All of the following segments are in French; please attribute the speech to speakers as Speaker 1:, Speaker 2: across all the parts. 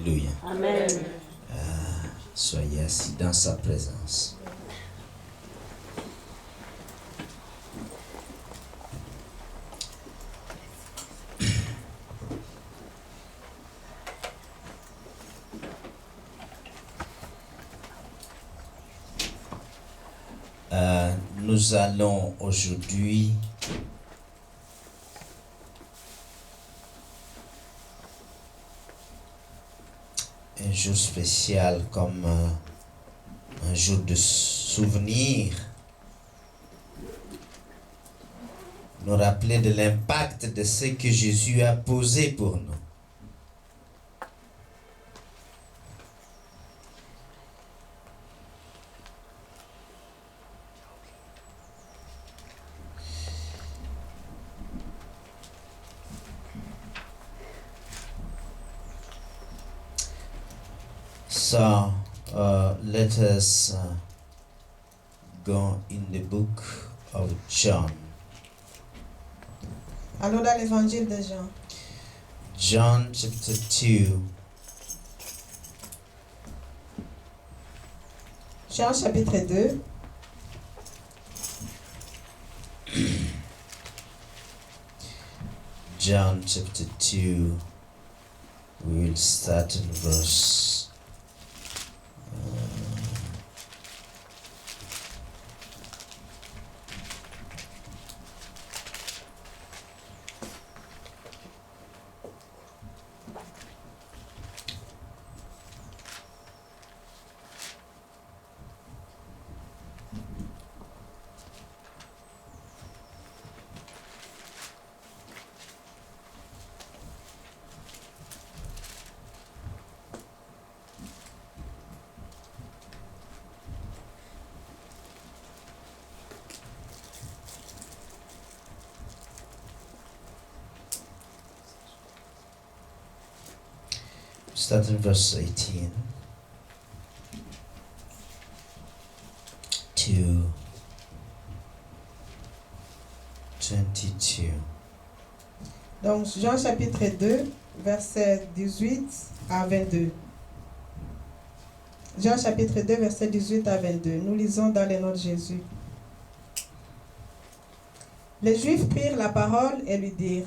Speaker 1: Alléluia.
Speaker 2: Amen.
Speaker 1: Soyez assis dans sa présence. Nous allons aujourd'hui un jour spécial comme un jour de souvenir, nous rappeler de l'impact de ce que Jésus a posé pour nous. So let us go in the book of John.
Speaker 3: Allons dans l'évangile de Jean.
Speaker 1: John chapter 2.
Speaker 3: Jean chapitre 2.
Speaker 1: John chapter 2. We will start in verse start in verse 18 to 22.
Speaker 3: Donc Jean chapitre 2, verset 18 à 22. Jean chapitre 2, verset 18 à 22. Nous lisons dans le nom de Jésus. Les Juifs prirent la parole et lui dirent: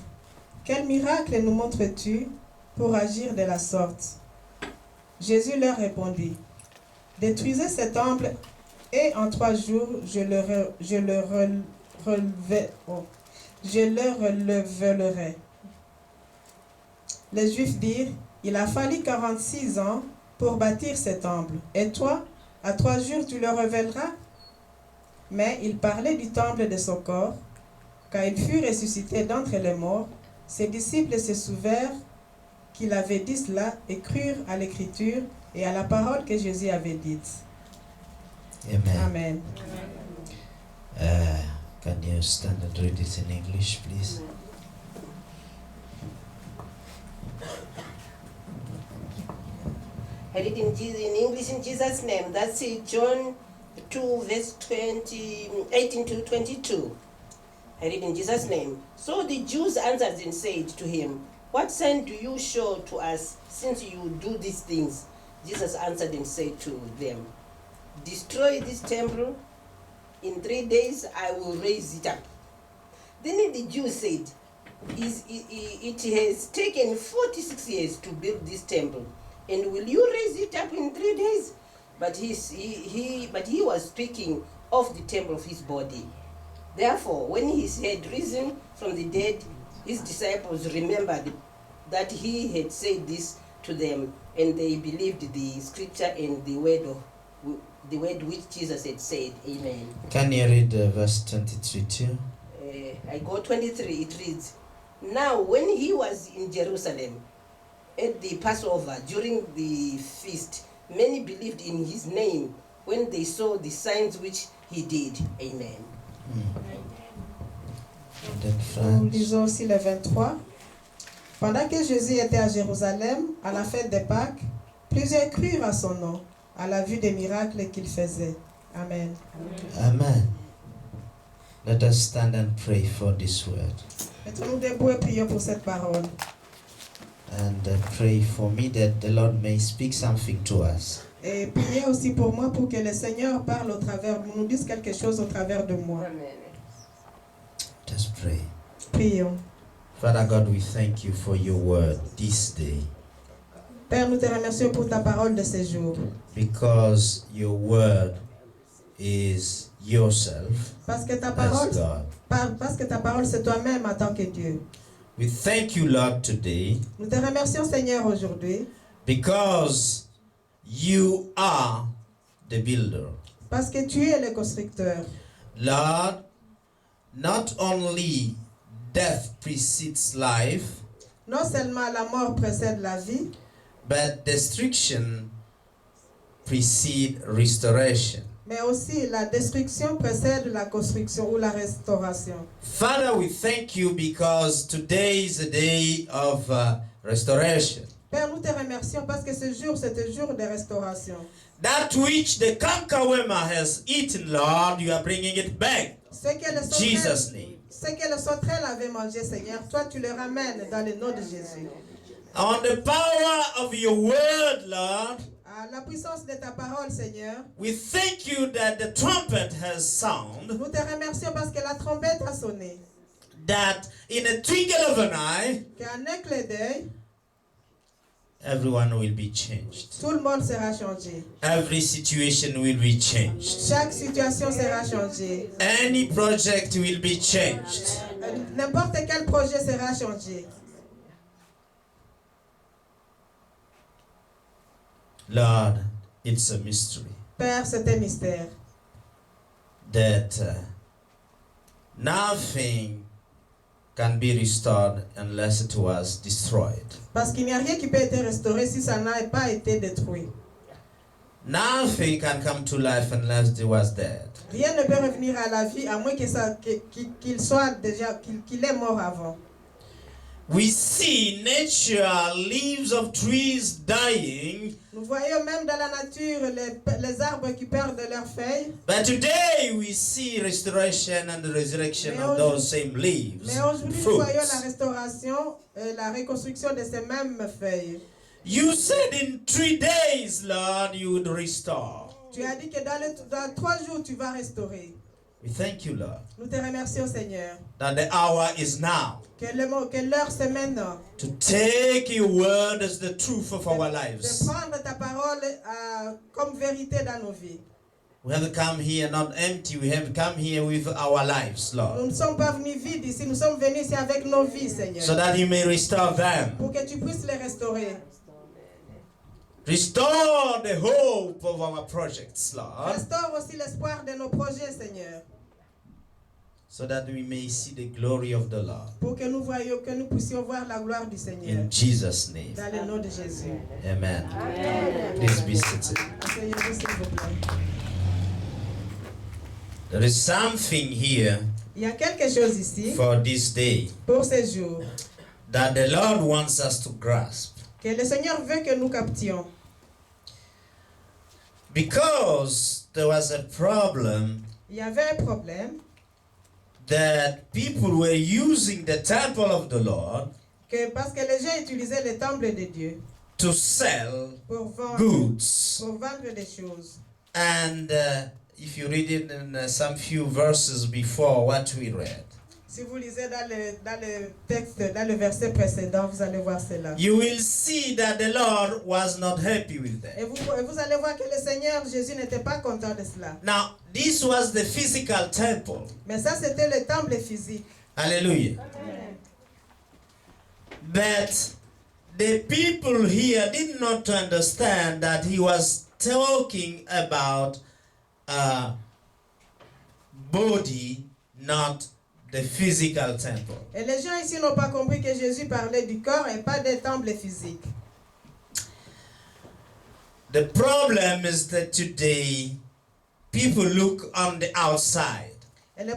Speaker 3: Quel miracle nous montres-tu pour agir de la sorte? Jésus leur répondit: Détruisez cet temple et en 3 jours je le releverai. Les Juifs dirent: Il a fallu 46 ans pour bâtir ce temple, et toi, à 3 jours tu le relèveras? Mais il parlait du temple de son corps. Quand il fut ressuscité d'entre les morts, ses disciples se souvinrent qu'il avait dit cela et crurent à l'écriture et à la parole que Jésus avait dite.
Speaker 1: Amen.
Speaker 3: Amen.
Speaker 1: Can you stand and read it in English, please?
Speaker 2: I read in English in Jesus' name. That's John 2, verse 18 to 22. I read in Jesus' name. So the Jews answered and said to him, What sign do you show to us since you do these things? Jesus answered and said to them, Destroy this temple. In 3 days I will raise it up. Then the Jews said, It has taken 46 years to build this temple, and will you raise it up in 3 days? But he was speaking of the temple of his body. Therefore, when he had risen from the dead, his disciples remembered that he had said this to them, and they believed the scripture and the word which Jesus had said. Amen.
Speaker 1: Can you read verse 23 too?
Speaker 2: I go 23, it reads, Now when he was in Jerusalem at the Passover during the feast, many believed in his name when they saw the signs which he did. Amen.
Speaker 1: And then
Speaker 3: Nous
Speaker 1: France.
Speaker 3: lisons aussi le 23. Pendant que Jésus était à Jérusalem, à la fête des Pâques, plusieurs crurent à son nom, à la vue des miracles qu'il faisait. Amen.
Speaker 1: Amen. Let us stand and pray for this word.
Speaker 3: Mettons-nous debout et prions pour cette parole.
Speaker 1: And pray for me that the Lord may speak something to us.
Speaker 3: Et priez aussi pour moi pour que le Seigneur parle au travers, nous dise quelque chose au travers de moi.
Speaker 2: Amen.
Speaker 1: Just pray.
Speaker 3: Prions.
Speaker 1: Father God, we thank you for your word this day,
Speaker 3: Père, nous te remercions pour ta parole de ce jour.
Speaker 1: because your word is yourself
Speaker 3: Parce que ta
Speaker 1: as
Speaker 3: parole,
Speaker 1: God.
Speaker 3: parce que ta parole c'est toi-même en tant que Dieu.
Speaker 1: We thank you, Lord, today,
Speaker 3: Nous te remercions Seigneur aujourd'hui
Speaker 1: because you are the builder.
Speaker 3: parce que tu es le constructeur.
Speaker 1: Lord, not only death precedes life,
Speaker 3: Non seulement la mort précède la vie,
Speaker 1: but destruction precedes restoration.
Speaker 3: mais aussi la destruction précède la construction ou la restauration.
Speaker 1: Father, we thank you because today is a day of restoration.
Speaker 3: Père, nous te remercions parce que ce jour, c'est un jour de restauration.
Speaker 1: That which the cankerworm has eaten, Lord, you are bringing it back.
Speaker 3: Ce que le
Speaker 1: Jesus'
Speaker 3: sauterelle,
Speaker 1: name.
Speaker 3: ce que le sauterelle avait mangé, Seigneur, toi tu le ramènes dans le nom de Jésus.
Speaker 1: On the power of your word, Lord,
Speaker 3: À la puissance de ta parole, Seigneur,
Speaker 1: we thank you that the trumpet has sound,
Speaker 3: nous te remercions parce que la trompette a sonné.
Speaker 1: that in a twinkle of an eye,
Speaker 3: Qu'en un clin d'œil,
Speaker 1: everyone will be changed.
Speaker 3: tout le monde sera changé.
Speaker 1: Every situation will be changed.
Speaker 3: Chaque situation sera changée.
Speaker 1: Any project will be changed.
Speaker 3: N'importe quel projet sera changé.
Speaker 1: Lord, it's a mystery
Speaker 3: Père, c'est un mystère.
Speaker 1: that nothing can be restored unless it was destroyed.
Speaker 3: Parce qu'il n'y a rien qui peut être restauré si ça n'a pas été détruit.
Speaker 1: Nothing can come to life unless it was dead.
Speaker 3: Rien ne peut revenir à la vie à moins qu'il soit déjà qu'il est mort avant.
Speaker 1: We see nature, leaves of trees dying,
Speaker 3: Nous voyons même dans la nature les arbres qui perdent leurs feuilles.
Speaker 1: but today we see restoration and the resurrection of those same leaves,
Speaker 3: Mais aujourd'hui, nous voyons la
Speaker 1: fruits.
Speaker 3: restauration et la reconstruction de ces mêmes feuilles.
Speaker 1: You said in 3 days, Lord, you would restore.
Speaker 3: Tu as dit que dans 3 jours, tu vas restaurer.
Speaker 1: We thank you, Lord,
Speaker 3: Nous te remercions, Seigneur.
Speaker 1: that the hour is now
Speaker 3: Que l'heure, c'est maintenant.
Speaker 1: to take your word as the truth of our
Speaker 3: De
Speaker 1: lives.
Speaker 3: prendre ta parole comme vérité dans nos vies.
Speaker 1: We have come here not empty, we have come here with our lives,
Speaker 3: Nous
Speaker 1: Lord,
Speaker 3: ne sommes pas venus vides ici, nous sommes venus ici avec nos vies, Seigneur.
Speaker 1: so that you may restore them.
Speaker 3: Pour que tu puisses les restaurer.
Speaker 1: Restore the hope of our projects, Lord,
Speaker 3: Restaure aussi l'espoir de nos projets, Seigneur.
Speaker 1: so that we may see the glory of the Lord.
Speaker 3: Pour que nous puissions voir la gloire du Seigneur.
Speaker 1: In Jesus' name,
Speaker 3: Dans le nom de Jésus.
Speaker 1: amen. Please be seated.
Speaker 3: Asseyez-vous, s'il vous plaît.
Speaker 1: There is something here
Speaker 3: Il y a quelque chose ici,
Speaker 1: for this day
Speaker 3: pour ces jours,
Speaker 1: that the Lord wants us to grasp.
Speaker 3: que le Seigneur veut que nous captions.
Speaker 1: Because there was a problem
Speaker 3: Il y avait un problème,
Speaker 1: that people were using the temple of the Lord
Speaker 3: parce que les gens utilisaient le temple de Dieu
Speaker 1: to sell
Speaker 3: pour vendre
Speaker 1: goods.
Speaker 3: des choses.
Speaker 1: And if you read it in some few verses before what we read,
Speaker 3: Si vous lisez dans le texte, dans le verset précédent, vous allez voir cela.
Speaker 1: you will see that the Lord was not happy with
Speaker 3: Et
Speaker 1: them.
Speaker 3: vous allez voir que le Seigneur Jésus n'était pas content de cela.
Speaker 1: Now, this was the physical temple.
Speaker 3: Mais ça, c'était le temple physique.
Speaker 1: Hallelujah. But the people here did not understand that he was talking about a body, not the physical temple.
Speaker 3: Et les gens ici n'ont pas compris que Jésus parlait du corps et pas des temples physiques.
Speaker 1: The problem is that today people look on the outside
Speaker 3: Et le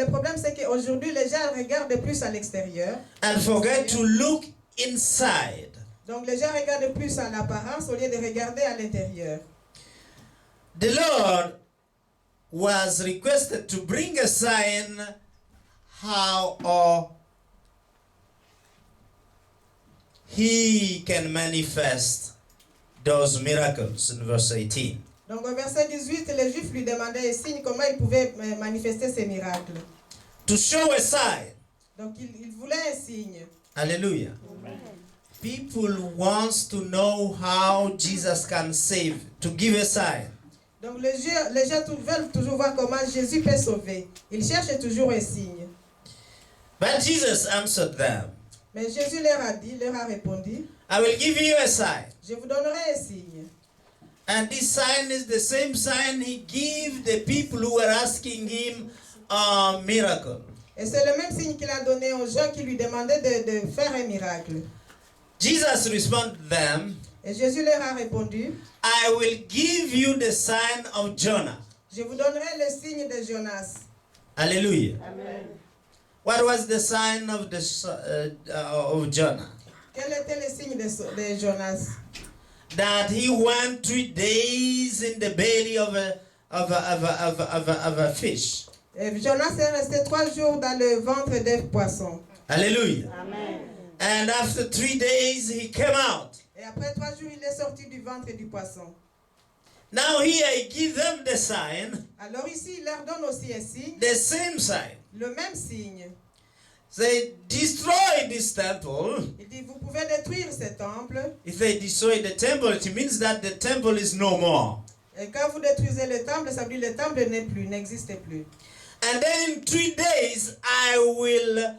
Speaker 3: problème, c'est qu'aujourd'hui, les gens regardent plus à l'extérieur.
Speaker 1: and forget to look inside.
Speaker 3: Donc, les gens regardent plus à l'apparence au lieu de regarder à l'intérieur.
Speaker 1: The Lord was requested to bring a sign how he can manifest those miracles in verse 18.
Speaker 3: Donc au verset 18, les Juifs lui demandaient un signe, comment il pouvait manifester ces miracles.
Speaker 1: To show a sign.
Speaker 3: Donc il voulait un signe.
Speaker 1: Hallelujah. People wants to know how Jesus can save, to give a sign.
Speaker 3: Donc les gens veulent toujours voir comment Jésus peut sauver. Ils cherchent toujours un signe.
Speaker 1: But Jesus answered them,
Speaker 3: Mais Jésus leur a dit, leur a répondu,
Speaker 1: I will give you a sign.
Speaker 3: je vous donnerai un signe.
Speaker 1: And this sign is the same sign he gave the people who were asking him a miracle.
Speaker 3: Et c'est le même signe qu'il a donné aux gens qui lui demandaient de faire un miracle.
Speaker 1: Jesus responded to them,
Speaker 3: Et Jésus leur a répondu,
Speaker 1: I will give you the sign of Jonah.
Speaker 3: je vous donnerai le signe de Jonas.
Speaker 1: Hallelujah.
Speaker 2: Amen.
Speaker 1: What was the sign of Jonah?
Speaker 3: Quel était le signe de Jonas?
Speaker 1: That he went 3 days in the belly of a fish.
Speaker 3: Et Jonas est resté 3 jours dans le ventre des poissons.
Speaker 1: Hallelujah.
Speaker 2: Amen.
Speaker 1: And after 3 days he came out.
Speaker 3: Et après 3 jours, il est sorti du ventre du poisson.
Speaker 1: Now here I give them the sign,
Speaker 3: Alors ici, il leur donne aussi un signe,
Speaker 1: the same sign.
Speaker 3: le même signe.
Speaker 1: They destroy this temple.
Speaker 3: Il dit, vous pouvez détruire ce temple.
Speaker 1: If they destroy the temple, it means that the temple is no more.
Speaker 3: Et quand vous détruisez le temple, ça veut dire que le temple n'est plus, n'existe plus.
Speaker 1: And then in 3 days I will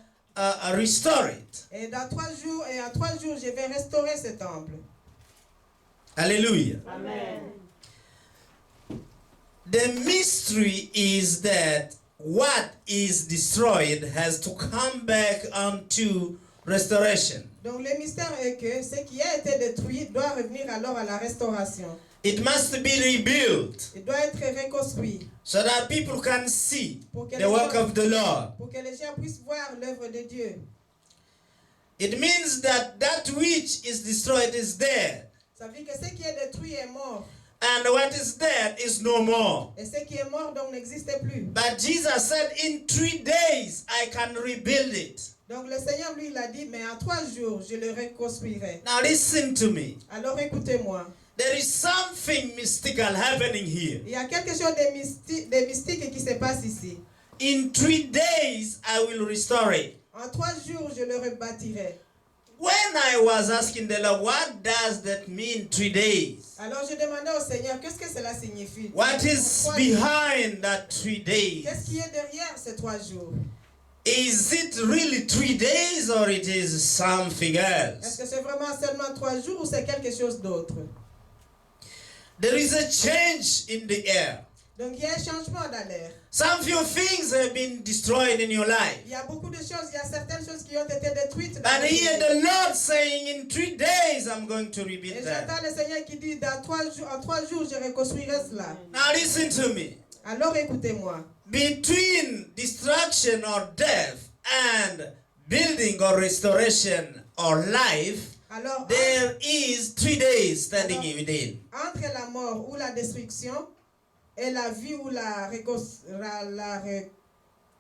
Speaker 1: restore it.
Speaker 3: Et dans 3 jours, et en 3 jours, je vais restaurer ce temple.
Speaker 1: Hallelujah.
Speaker 2: Amen.
Speaker 1: The mystery is that what is destroyed has to come back unto restoration.
Speaker 3: Donc le mystère est que ce qui a été détruit doit revenir alors à la restauration.
Speaker 1: It must be rebuilt
Speaker 3: Il doit être reconstruit
Speaker 1: so that people can see
Speaker 3: pour que,
Speaker 1: the work of the Lord.
Speaker 3: pour que les gens puissent voir l'œuvre de Dieu.
Speaker 1: It means that that which is destroyed is dead,
Speaker 3: Ça veut dire que ce qui est détruit est mort.
Speaker 1: and what is dead is no more.
Speaker 3: Et ce qui est mort donc n'existe plus.
Speaker 1: But Jesus said, in 3 days I can rebuild it.
Speaker 3: Donc le Seigneur lui il a dit, mais en 3 jours je le reconstruirai.
Speaker 1: Now listen to me.
Speaker 3: Alors écoutez-moi.
Speaker 1: There is something mystical happening here.
Speaker 3: Il y a quelque chose de mystique qui se passe ici.
Speaker 1: In 3 days I will restore it.
Speaker 3: En 3 jours je le rebâtirai.
Speaker 1: When I was asking the Lord, what does that mean, 3 days?
Speaker 3: Alors je demandais au Seigneur, qu'est-ce que cela signifie?
Speaker 1: What is
Speaker 3: 3 jours.
Speaker 1: behind that 3 days?
Speaker 3: Qu'est-ce qui est derrière ces 3 jours?
Speaker 1: Is it really 3 days or it is something
Speaker 3: Est-ce
Speaker 1: else?
Speaker 3: que c'est vraiment seulement 3 jours ou c'est quelque chose d'autre?
Speaker 1: There is a change in the air.
Speaker 3: Donc il y a un changement dans l'air.
Speaker 1: Some few things have been destroyed in your life.
Speaker 3: Il y a beaucoup de choses, il y a certaines choses qui ont été détruites dans
Speaker 1: And
Speaker 3: notre
Speaker 1: here
Speaker 3: vie.
Speaker 1: the Lord saying, in 3 days I'm going to
Speaker 3: Et
Speaker 1: rebuild that.
Speaker 3: j'entends le Seigneur qui dit, en 3 jours je reconstruirai cela.
Speaker 1: Now listen to me.
Speaker 3: Alors écoutez-moi.
Speaker 1: Between destruction or death and building or restoration or life,
Speaker 3: Alors,
Speaker 1: there is 3 days standing within.
Speaker 3: entre la mort ou la destruction et la vie ou la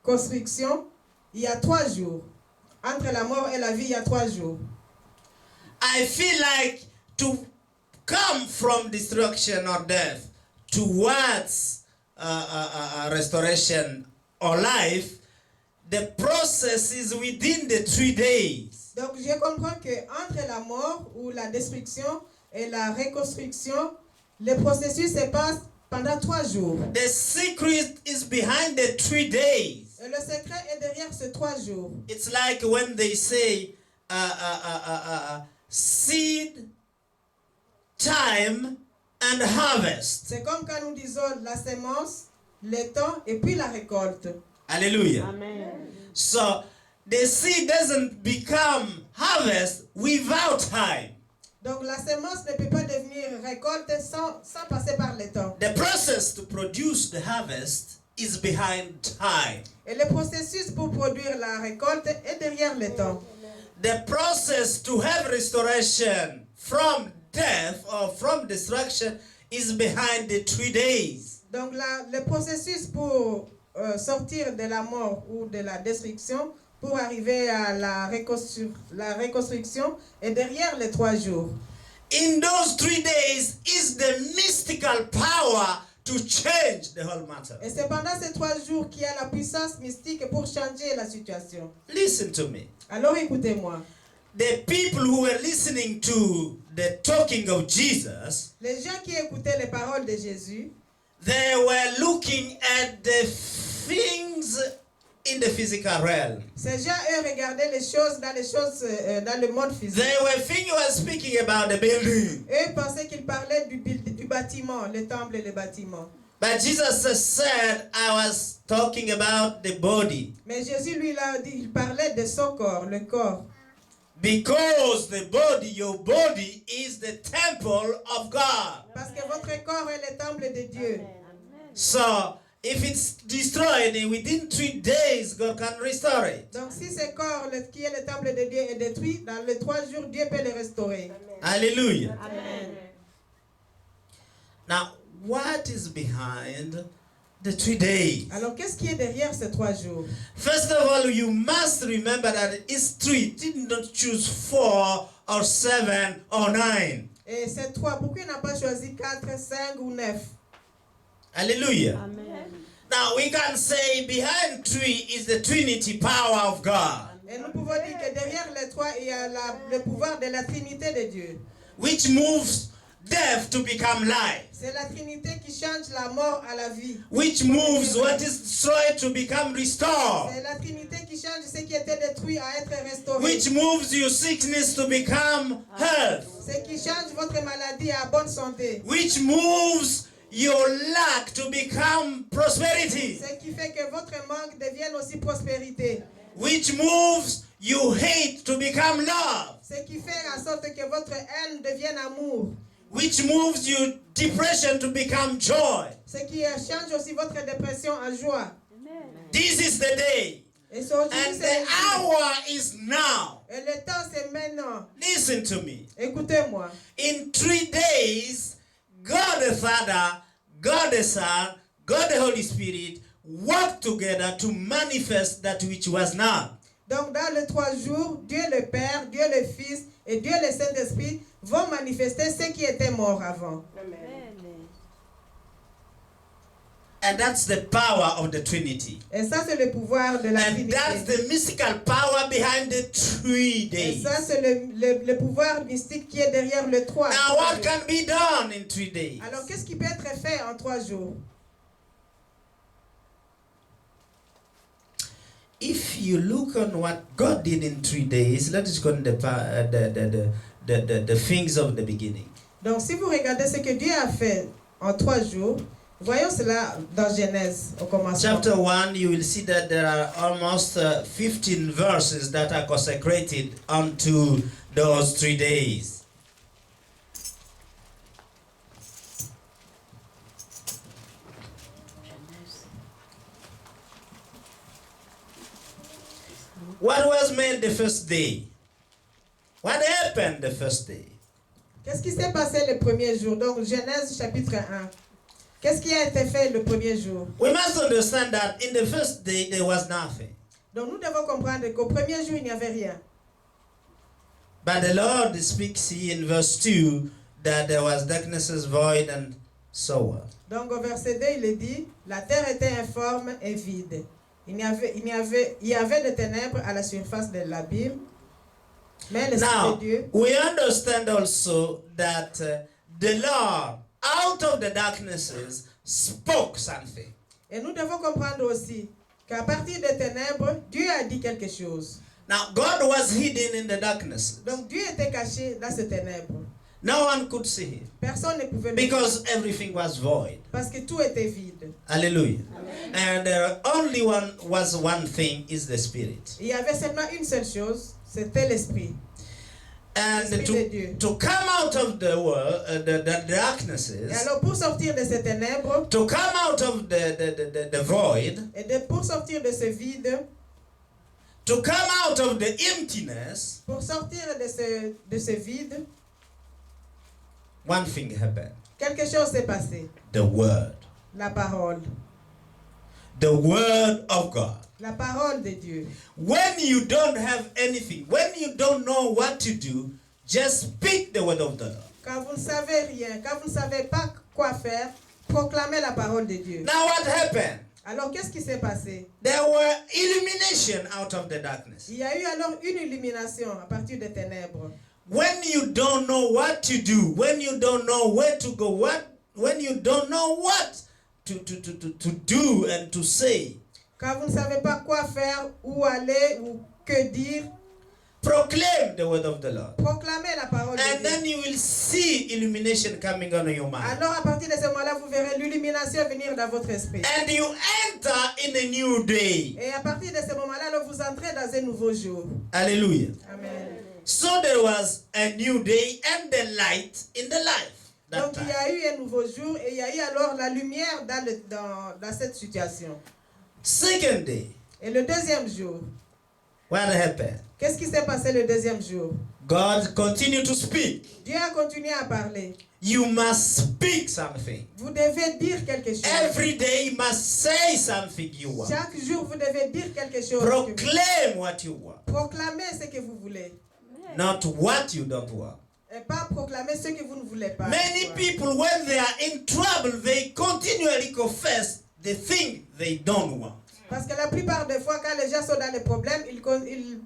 Speaker 3: reconstruction, il y a 3 jours. Entre la mort et la vie, il y a 3 jours.
Speaker 1: I feel like to come from destruction or death towards restoration or life, the process is within the 3 days.
Speaker 3: Donc je comprends que entre la mort ou la destruction et la reconstruction, le processus se passe pendant 3 jours.
Speaker 1: The secret is behind the 3 days.
Speaker 3: Et le secret est derrière ces 3 jours.
Speaker 1: It's like when they say seed, time, and harvest.
Speaker 3: C'est comme quand nous disons la semence, le temps et puis la récolte.
Speaker 1: Hallelujah.
Speaker 2: Amen.
Speaker 1: So the seed doesn't become harvest without time.
Speaker 3: Donc la semence ne peut pas devenir récolte sans passer par le temps.
Speaker 1: The process to produce the harvest is behind time.
Speaker 3: Et le processus pour produire la récolte est derrière le temps.
Speaker 1: The process to have restoration from death or from destruction is behind the 3 days.
Speaker 3: Donc le processus pour sortir de la mort ou de la destruction pour arriver à la reconstruction est derrière les 3 jours.
Speaker 1: In those 3 days is the mystical power to change the whole matter.
Speaker 3: Et c'est pendant ces 3 jours qu'il y a la puissance mystique pour changer la situation.
Speaker 1: Listen to me.
Speaker 3: Alors écoutez-moi.
Speaker 1: The people who were listening to the talking of Jesus,
Speaker 3: Les gens qui écoutaient les paroles de Jésus,
Speaker 1: they were looking at the things in the physical realm.
Speaker 3: ces gens, eux, regardaient les choses dans le monde physique.
Speaker 1: They were thinking, he was speaking about the building.
Speaker 3: Eux pensaient qu'il parlait du bâtiment, le temple et le bâtiment.
Speaker 1: But Jesus said, I was talking about the body.
Speaker 3: Mais Jésus, lui, là, il parlait de son corps, le corps.
Speaker 1: Because the body, your body, is the temple of God.
Speaker 3: Parce que votre corps est le temple de Dieu.
Speaker 1: So, if it's destroyed within 3 days, God can restore it.
Speaker 3: Donc si ce corps qui est le temple de Dieu est détruit, dans les 3 jours, Dieu peut le restaurer.
Speaker 1: Hallelujah.
Speaker 3: Amen.
Speaker 1: Now, what is behind the 3 days?
Speaker 3: Alors qu'est-ce qui est derrière ces 3 jours?
Speaker 1: First of all, you must remember that history did not choose 4 or 7 or 9.
Speaker 3: Et ces 3, pourquoi il n'a pas choisi 4, 5 ou 9?
Speaker 1: Hallelujah.
Speaker 4: Amen.
Speaker 1: Now, we can say behind 3 is the Trinity power of God,
Speaker 3: Et nous pouvons dire que derrière les 3, il y a le pouvoir de la Trinité de Dieu.
Speaker 1: which moves death to become life,
Speaker 3: C'est la Trinité qui change la mort à la vie.
Speaker 1: which moves what is destroyed to become restored,
Speaker 3: C'est la Trinité qui change ce qui était détruit à être restauré.
Speaker 1: which moves your sickness to become health,
Speaker 3: Ce qui change votre maladie à bonne santé.
Speaker 1: which moves your lack to become prosperity,
Speaker 3: Ce qui fait que votre manque devienne aussi prospérité.
Speaker 1: which moves your hate to become love,
Speaker 3: Ce qui fait en sorte que votre haine devienne amour.
Speaker 1: which moves your depression to become joy.
Speaker 3: Ce qui change aussi votre dépression en joie.
Speaker 1: This is the day,
Speaker 3: Et c'est aujourd'hui,
Speaker 1: and
Speaker 3: c'est
Speaker 1: the
Speaker 3: le jour.
Speaker 1: hour is now.
Speaker 3: Et le temps, c'est maintenant.
Speaker 1: Listen to me.
Speaker 3: Écoutez-moi.
Speaker 1: In 3 days, God the Father, God the Son, God the Holy Spirit work together to manifest that which was not.
Speaker 3: Donc, dans les 3 jours, Dieu le Père, Dieu le Fils et Dieu le Saint-Esprit vont manifester ce qui était mort avant.
Speaker 1: And that's the power of the Trinity.
Speaker 3: Et ça, c'est le pouvoir de la
Speaker 1: And that's
Speaker 3: Trinité.
Speaker 1: the mystical power behind the 3
Speaker 3: Et
Speaker 1: days.
Speaker 3: ça, c'est le pouvoir mystique qui est derrière le 3.
Speaker 1: Now, what can be done in 3 days?
Speaker 3: Alors, qu'est-ce qui peut être fait en 3 jours?
Speaker 1: If you look on what God did in 3 days, let us go on the things of the beginning.
Speaker 3: Donc, si vous regardez ce que Dieu a fait en 3 jours, voyons cela dans Genèse, au commencement.
Speaker 1: Chapter 1, you will see that there are almost 15 verses that are consecrated unto those 3 days. What was made the first day? What happened the first day?
Speaker 3: Qu'est-ce qui s'est passé le premier jour? Donc, Genèse chapitre 1. Qu'est-ce qui a été fait le premier jour?
Speaker 1: We must understand that in the first day there was nothing.
Speaker 3: Donc, nous devons comprendre qu'au premier jour, il n'y avait rien.
Speaker 1: But the Lord speaks here in verse 2 that there was darknesses, void, and so on.
Speaker 3: Donc, au verset 2, il est dit, la terre était informe et vide. Il y avait des ténèbres à la surface de l'abîme. Mais l'Esprit
Speaker 1: Now,
Speaker 3: de Dieu,
Speaker 1: we understand also that the Lord, out of the darknesses, spoke something.
Speaker 3: et nous devons comprendre aussi qu'à partir des ténèbres, Dieu a dit quelque chose.
Speaker 1: Now, God was hidden in the darknesses.
Speaker 3: Donc, Dieu était caché dans ces ténèbres.
Speaker 1: No one could see him
Speaker 3: Personne ne pouvait le voir
Speaker 1: because everything was void.
Speaker 3: parce que tout était vide.
Speaker 1: Hallelujah. And only one thing is the Spirit.
Speaker 3: Il y avait seulement une seule chose, c'était l'Esprit.
Speaker 1: And
Speaker 3: L'Esprit de Dieu.
Speaker 1: to come out of the world, the
Speaker 3: Et
Speaker 1: darknesses,
Speaker 3: alors, pour sortir de ces ténèbres,
Speaker 1: to come out of the void,
Speaker 3: et pour sortir de ce vide,
Speaker 1: to come out of the emptiness,
Speaker 3: pour sortir de ce vide,
Speaker 1: one thing happened.
Speaker 3: quelque chose s'est passé.
Speaker 1: The Word.
Speaker 3: La parole.
Speaker 1: The Word of God.
Speaker 3: La parole de Dieu.
Speaker 1: When you don't have anything, when you don't know what to do, just speak the word of the Lord.
Speaker 3: Quand vous ne savez rien, quand vous ne savez pas quoi faire, proclamez la parole de Dieu.
Speaker 1: Now what happened?
Speaker 3: Alors qu'est-ce qui s'est passé?
Speaker 1: There were illumination out of the darkness.
Speaker 3: Il y a eu alors une illumination à partir des ténèbres.
Speaker 1: When you don't know what to do, when you don't know where to go, when you don't know what to do and to say,
Speaker 3: Quand vous ne savez pas quoi faire, où aller ou que dire,
Speaker 1: proclaim the word of the Lord.
Speaker 3: proclamez la parole de
Speaker 1: And
Speaker 3: Dieu.
Speaker 1: then you will see illumination coming on your mind.
Speaker 3: Alors à partir de ce moment-là, vous verrez l'illumination venir dans votre esprit.
Speaker 1: And you enter in a new day.
Speaker 3: Et à partir de ce moment-là, alors, vous entrez dans un nouveau jour.
Speaker 1: Hallelujah.
Speaker 3: Amen.
Speaker 1: So there was a new day and the light in the life. That
Speaker 3: Donc il y
Speaker 1: time.
Speaker 3: a eu un nouveau jour et il y a eu alors la lumière dans cette situation.
Speaker 1: Second day,
Speaker 3: Et le deuxième jour,
Speaker 1: what happened?
Speaker 3: qu'est-ce qui s'est passé le deuxième jour?
Speaker 1: God continued to speak.
Speaker 3: Dieu a continué à parler.
Speaker 1: You must speak something.
Speaker 3: Vous devez dire quelque chose.
Speaker 1: Every day you must say something you want.
Speaker 3: Chaque jour, vous devez dire quelque chose.
Speaker 1: Proclaim what you want,
Speaker 3: Proclamez ce que vous voulez.
Speaker 1: not what you don't want.
Speaker 3: Et pas proclamer ce que vous ne voulez pas.
Speaker 1: Many people, when they are in trouble, they continually confess the thing they don't want.
Speaker 3: Parce que la plupart des fois, quand les gens sont dans les problèmes, ils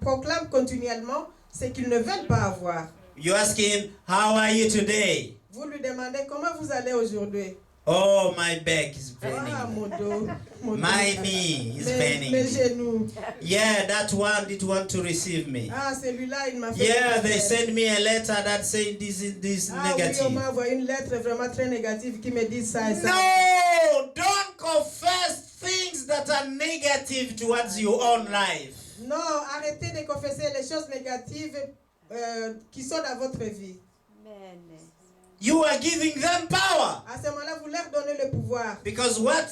Speaker 3: proclament continuellement ce qu'ils ne veulent pas avoir.
Speaker 1: You ask him, how are you today?
Speaker 3: Vous lui demandez comment vous allez aujourd'hui.
Speaker 1: Oh, my back is
Speaker 3: Ah,
Speaker 1: paining.
Speaker 3: mon dos. Mon
Speaker 1: My
Speaker 3: dos.
Speaker 1: knee is
Speaker 3: Mes
Speaker 1: paining.
Speaker 3: genoux.
Speaker 1: Yeah, that one did want to receive me.
Speaker 3: Ah, celui-là, il m'a fait.
Speaker 1: Yeah, they
Speaker 3: mal.
Speaker 1: send me a letter that says this
Speaker 3: Ah oui, on
Speaker 1: negative.
Speaker 3: m'a envoyé une lettre vraiment très négative qui me dit ça et ça.
Speaker 1: No, don't confess things that are negative towards your own life.
Speaker 3: Non, arrêtez de confesser les choses négatives qui sont dans votre vie.
Speaker 1: You are giving them power.
Speaker 3: À ce moment-là, vous leur donnez le pouvoir.
Speaker 1: Because what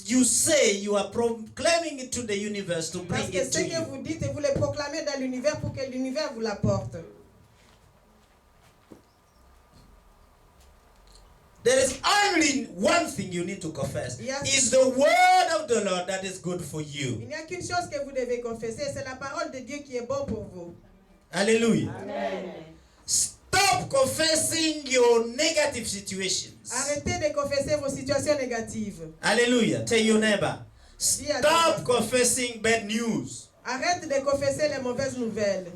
Speaker 1: you say, you are proclaiming it to the universe to
Speaker 3: Parce
Speaker 1: bring
Speaker 3: que
Speaker 1: it
Speaker 3: ce
Speaker 1: to
Speaker 3: que
Speaker 1: you.
Speaker 3: vous dites, vous le proclamez dans l'univers pour que l'univers vous l'apporte.
Speaker 1: There is only one thing you need to confess.
Speaker 3: Yes.
Speaker 1: It's the word of the Lord that is good for you.
Speaker 3: Il n'y a qu'une chose que vous devez confesser, c'est la parole de Dieu qui est bonne pour vous.
Speaker 1: Hallelujah.
Speaker 3: Amen.
Speaker 1: Stop confessing your negative situations.
Speaker 3: Arrêtez de confesser vos situations négatives.
Speaker 1: Hallelujah. Tell your neighbor.
Speaker 3: Dis à
Speaker 1: Stop
Speaker 3: ton-
Speaker 1: confessing bad news.
Speaker 3: Arrête de confesser les mauvaises nouvelles.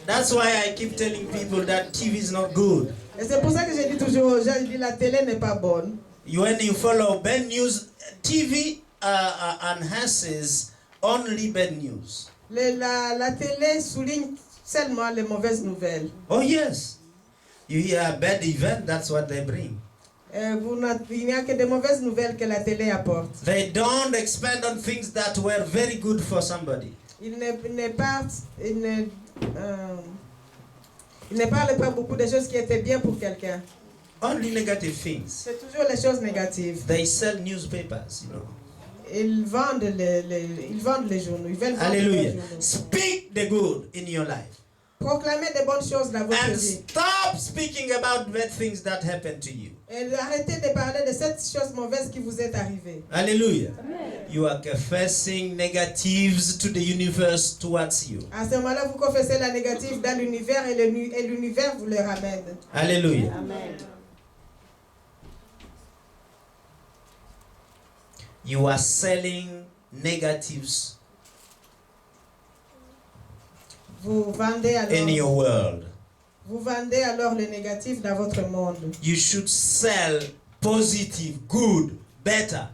Speaker 1: That's why I keep telling people that TV is not good.
Speaker 3: Et c'est pour ça que je dis toujours aux gens, je dis la télé n'est pas bonne.
Speaker 1: When you follow bad news, TV enhances only bad news.
Speaker 3: La télé souligne seulement les mauvaises nouvelles.
Speaker 1: Oh yes. You hear a bad event, that's what they bring.
Speaker 3: Il n'y a que des mauvaises nouvelles que la télé apporte.
Speaker 1: They don't expand on things that were very good for somebody.
Speaker 3: Il ne parle pas beaucoup de choses qui étaient bien pour quelqu'un.
Speaker 1: Only negative things.
Speaker 3: C'est toujours les choses négatives.
Speaker 1: They sell newspapers, you know.
Speaker 3: Ils vendent les journaux. Ils veulent vendre les
Speaker 1: Hallelujah.
Speaker 3: journaux.
Speaker 1: Speak the good in your life.
Speaker 3: Proclamez des bonnes choses dans votre
Speaker 1: And
Speaker 3: vie.
Speaker 1: stop speaking about bad things that happen to you.
Speaker 3: Et arrêtez de parler de cette chose mauvaise qui vous est arrivée.
Speaker 1: Hallelujah. You are confessing negatives to the universe towards you.
Speaker 3: À ce moment-là, vous confessez la négative dans l'univers et l'univers vous le ramène.
Speaker 1: Hallelujah.
Speaker 3: Amen.
Speaker 1: You are selling negatives
Speaker 3: Vous vendez
Speaker 1: in your
Speaker 3: alors,
Speaker 1: world.
Speaker 3: vous vendez alors le négatif dans votre monde.
Speaker 1: You should sell positive, good, better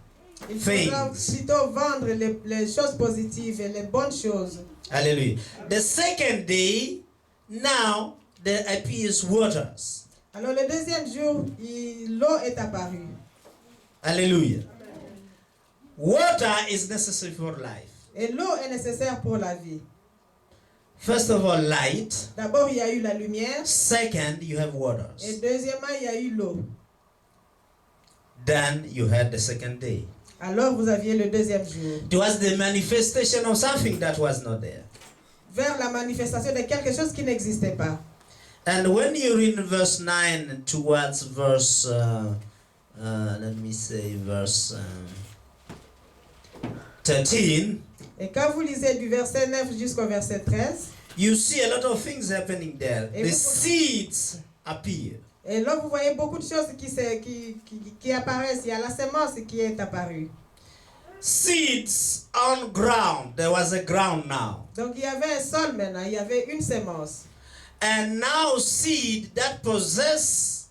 Speaker 3: Il faudra
Speaker 1: things.
Speaker 3: plutôt vendre les choses positives et les bonnes choses.
Speaker 1: Hallelujah. The second day, now there appears waters.
Speaker 3: Alors le deuxième jour, l'eau est apparue.
Speaker 1: Hallelujah. Water is necessary for life.
Speaker 3: Et l'eau est nécessaire pour la vie.
Speaker 1: First of all, light.
Speaker 3: D'abord, il y a eu la lumière.
Speaker 1: Second, you have
Speaker 3: Et
Speaker 1: waters.
Speaker 3: deuxièmement, il y a eu l'eau.
Speaker 1: Then you had the second day.
Speaker 3: Alors, vous aviez le deuxième jour.
Speaker 1: It was the manifestation of something that was not there.
Speaker 3: Vers la manifestation de quelque chose qui n'existait pas.
Speaker 1: And when you read verse 9 towards verse, let me say verse 13,
Speaker 3: Et quand vous lisez du verset 9 jusqu'au verset 13,
Speaker 1: you see a lot of things happening there.
Speaker 3: Et
Speaker 1: The
Speaker 3: vous-
Speaker 1: seeds appear.
Speaker 3: et là vous voyez beaucoup de choses qui apparaissent. Il y a la semence qui est apparue.
Speaker 1: Seeds on ground. There was a ground now.
Speaker 3: Donc il y avait un sol maintenant, il y avait une semence.
Speaker 1: And now seed that possess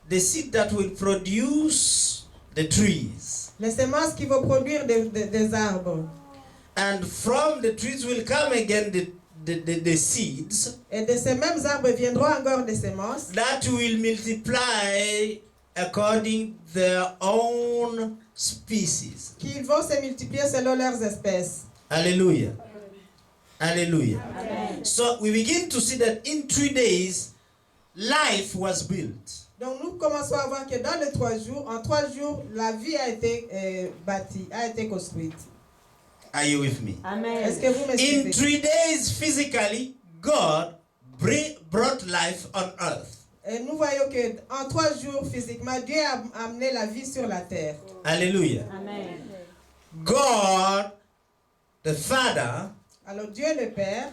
Speaker 1: the seed that will produce the trees.
Speaker 3: Les semences qui vont produire des arbres.
Speaker 1: And from the trees will come again the seeds
Speaker 3: Et de ces mêmes arbres viendront encore des semences
Speaker 1: that will multiply according their own species.
Speaker 3: qui vont se multiplier selon leurs espèces.
Speaker 1: Hallelujah. Hallelujah.
Speaker 3: Amen.
Speaker 1: So we begin to see that in 3 days, life was built.
Speaker 3: Donc nous commençons à voir que dans les 3 jours, en 3 jours, la vie a été bâtie, a été construite.
Speaker 1: Are you with me?
Speaker 3: Est-ce que vous me suivez?
Speaker 1: In 3 days, physically, God brought life on earth.
Speaker 3: Et nous voyons que en 3 jours physiquement, Dieu a amené la vie sur la terre.
Speaker 1: Hallelujah.
Speaker 3: Amen.
Speaker 1: God, the Father,
Speaker 3: Alors Dieu le Père,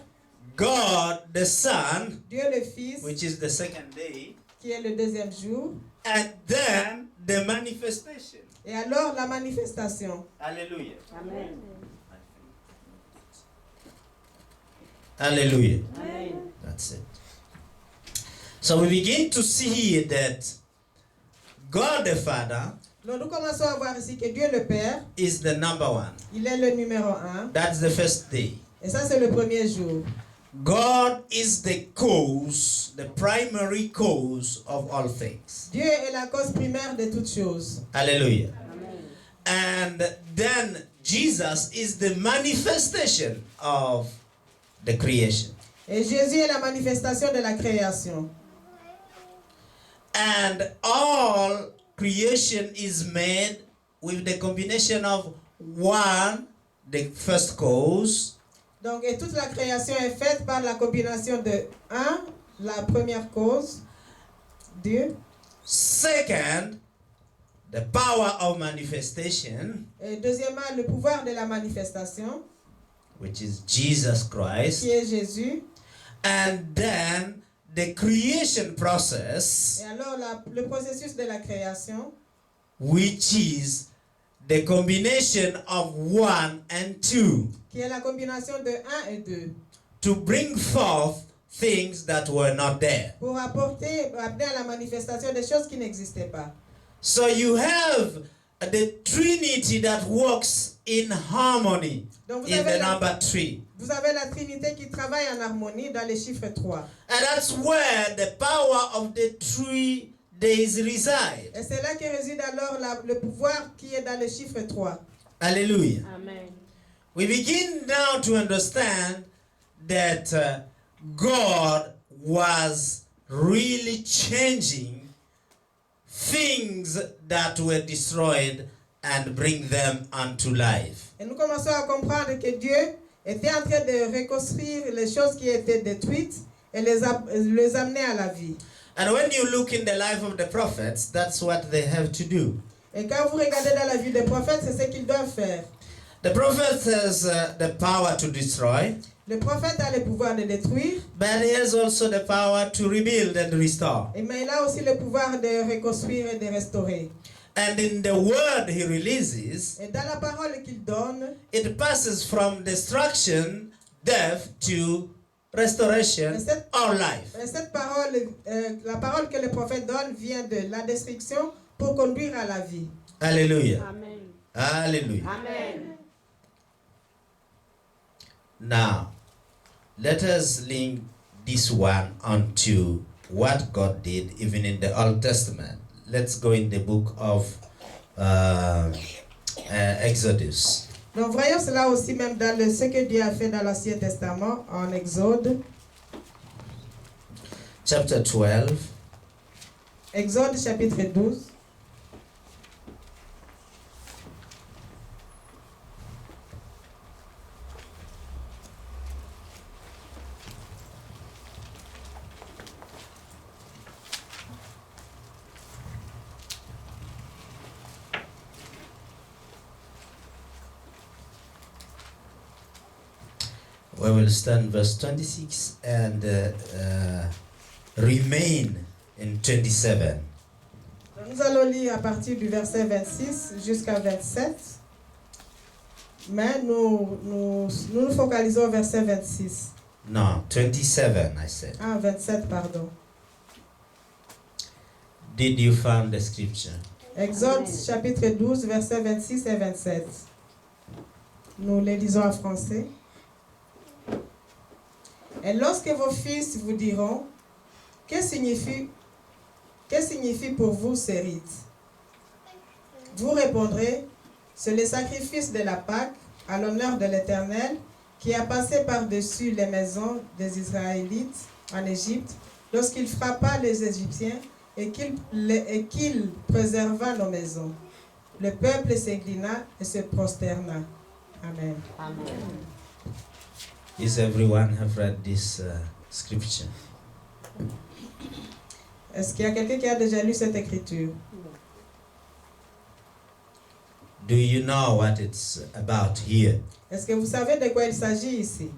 Speaker 1: God, the Son,
Speaker 3: Dieu le Fils,
Speaker 1: which is the second day,
Speaker 3: qui est le 2e jour,
Speaker 1: and then the manifestation.
Speaker 3: et alors la manifestation.
Speaker 1: Hallelujah.
Speaker 3: Amen.
Speaker 1: Hallelujah.
Speaker 3: Amen.
Speaker 1: That's it. So we begin to see here that God the Father
Speaker 3: Donc nous commençons à voir ici que Dieu le Père,
Speaker 1: is the number one.
Speaker 3: il est le numéro 1.
Speaker 1: That's the first day.
Speaker 3: Et ça c'est le premier jour.
Speaker 1: God is the cause, the primary cause of all things.
Speaker 3: Dieu est la cause primaire de toutes choses.
Speaker 1: Hallelujah.
Speaker 3: Amen.
Speaker 1: And then Jesus is the manifestation of the creation.
Speaker 3: Et Jésus est la manifestation de la création.
Speaker 1: And all creation is made with the combination of one, the first cause,
Speaker 3: Donc, et toute la création est faite par la combination de 1, la première cause, 2,
Speaker 1: second, the power of manifestation,
Speaker 3: et deuxièmement, le pouvoir de la manifestation,
Speaker 1: which is Jesus Christ,
Speaker 3: qui est Jésus.
Speaker 1: and then the creation process,
Speaker 3: Et alors, le processus de la création,
Speaker 1: which is the combination of 1 and 2,
Speaker 3: qui est la combination de 1 et 2,
Speaker 1: to bring forth things that were not there.
Speaker 3: pour amener à la manifestation des choses qui n'existaient pas.
Speaker 1: So you have the Trinity that works in harmony
Speaker 3: Donc,
Speaker 1: in the number 3.
Speaker 3: vous avez la Trinité qui travaille en harmonie dans les chiffres 3.
Speaker 1: And that's where the power of the 3 days reside.
Speaker 3: Et c'est là que réside alors le pouvoir qui est dans le chiffre 3.
Speaker 1: Hallelujah.
Speaker 3: Amen.
Speaker 1: We begin now to understand that God was really changing things that were destroyed and bring them unto life.
Speaker 3: Et nous commençons à comprendre que Dieu était en train de reconstruire les choses qui étaient détruites et les amener à la vie.
Speaker 1: And when you look in the life of the prophets, that's what they have to do.
Speaker 3: Et quand vous regardez dans la vie des prophètes, c'est ce qu'ils doivent faire.
Speaker 1: The prophet has the power to destroy,
Speaker 3: Le prophète a le pouvoir de détruire,
Speaker 1: but he has also the power to rebuild and restore.
Speaker 3: mais il a aussi le pouvoir de reconstruire et de restaurer.
Speaker 1: And in the word he releases,
Speaker 3: Et dans la parole qu'il donne,
Speaker 1: it passes from destruction, death, to restoration or life.
Speaker 3: cette parole, la parole que le prophète donne vient de la destruction pour conduire à la vie.
Speaker 1: Hallelujah.
Speaker 3: Amen.
Speaker 1: Hallelujah.
Speaker 3: Amen.
Speaker 1: Now, let us link this one onto what God did even in the Old Testament. Let's go in the book of Exodus.
Speaker 3: Donc voyons cela aussi même dans ce que Dieu a fait dans l'Ancien Testament, en Exode.
Speaker 1: Chapter 12.
Speaker 3: Exode chapitre 12.
Speaker 1: We will stand verse 26 and remain in 27.
Speaker 3: Nous allons lire à partir du verset 26 jusqu'à 27, mais nous focalisons au verset 26.
Speaker 1: No, 27, I said.
Speaker 3: Ah, 27, pardon.
Speaker 1: Did you find the scripture?
Speaker 3: Exode chapitre 12, versets 26 et 27. Nous les lisons en français. Et lorsque vos fils vous diront, que signifie pour vous ces rites? Vous répondrez, c'est le sacrifice de la Pâque à l'honneur de l'Éternel qui a passé par-dessus les maisons des Israélites en Égypte lorsqu'il frappa les Égyptiens et qu'il préserva nos maisons. Le peuple s'inclina et se prosterna. Amen.
Speaker 1: Is everyone have read this scripture?
Speaker 3: Est-ce qu'il y a quelqu'un qui a déjà lu cette écriture?
Speaker 1: Do you know what it's about here?
Speaker 3: Est-ce que vous savez de quoi il s'agit ici?